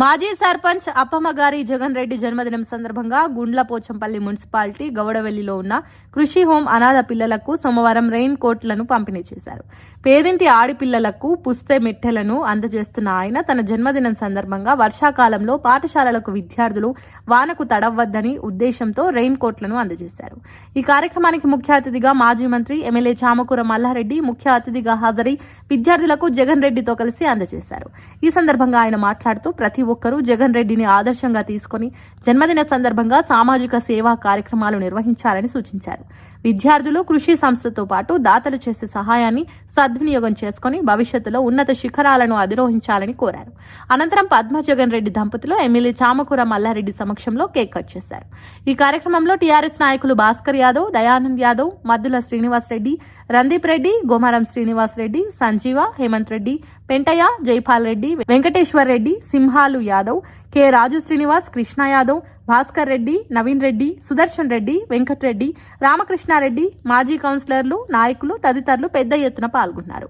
మాజీ సర్పంచ్ అప్పమ్మగారి జగన్ రెడ్డి జన్మదినం సందర్భంగా గుండ్లపోచంపల్లి మున్సిపాలిటీ గౌడవెల్లిలో ఉన్న కృషి హోం అనాథ పిల్లలకు సోమవారం రెయిన్ కోట్లను పంపిణీ చేశారు. పేదింటి ఆడిపిల్లలకు పుస్తె మిట్టెలను అందజేస్తున్న ఆయన తన జన్మదినం సందర్భంగా వర్షాకాలంలో పాఠశాలలకు విద్యార్థులు వానకు తడవద్దని ఉద్దేశంతో రెయిన్ కోట్లను అందజేశారు. ఈ కార్యక్రమానికి ముఖ్య అతిథిగా మాజీ మంత్రి ఎమ్మెల్యే చామకూర మల్లారెడ్డి ముఖ్య అతిథిగా హాజరై విద్యార్థులకు జగన్ రెడ్డితో కలిసి అందజేశారు. ఈ సందర్భంగా ఆయన మాట్లాడుతూ ప్రతి ఒక్కరూ జగన్ రెడ్డిని ఆదర్శంగా తీసుకుని జన్మదిన సందర్భంగా సామాజిక సేవా కార్యక్రమాలు నిర్వహించాలని సూచించారు. విద్యార్థులు కృషి సంస్థతో పాటు దాతలు చేసే సహాయాన్ని సద్వినియోగం చేసుకుని భవిష్యత్తులో ఉన్నత శిఖరాలను అధిరోహించాలని కోరారు. అనంతరం పద్మ జగన్ రెడ్డి దంపతులు ఎమ్మెల్యే చామకూర మల్లారెడ్డి సమక్షంలో కేక్ కట్ చేశారు. ఈ కార్యక్రమంలో టీఆర్ఎస్ నాయకులు భాస్కర్ యాదవ్, దయానంద్ యాదవ్, మద్దుల శ్రీనివాస్ రెడ్డి, రందీప్ రెడ్డి, గోమారం శ్రీనివాస్ రెడ్డి, సంజీవ, హేమంత్ రెడ్డి, పెంటయ్య, జైపాల్ రెడ్డి, వెంకటేశ్వర్ రెడ్డి, సింహాలు యాదవ్, కె రాజు శ్రీనివాస్, కృష్ణ యాదవ్, భాస్కర్ రెడ్డి, నవీన్ రెడ్డి, సుదర్శన్ రెడ్డి, వెంకటరెడ్డి, రామకృష్ణారెడ్డి, మాజీ కౌన్సిలర్లు, నాయకులు తదితరులు పెద్ద ఎత్తున పాల్గొన్నారు.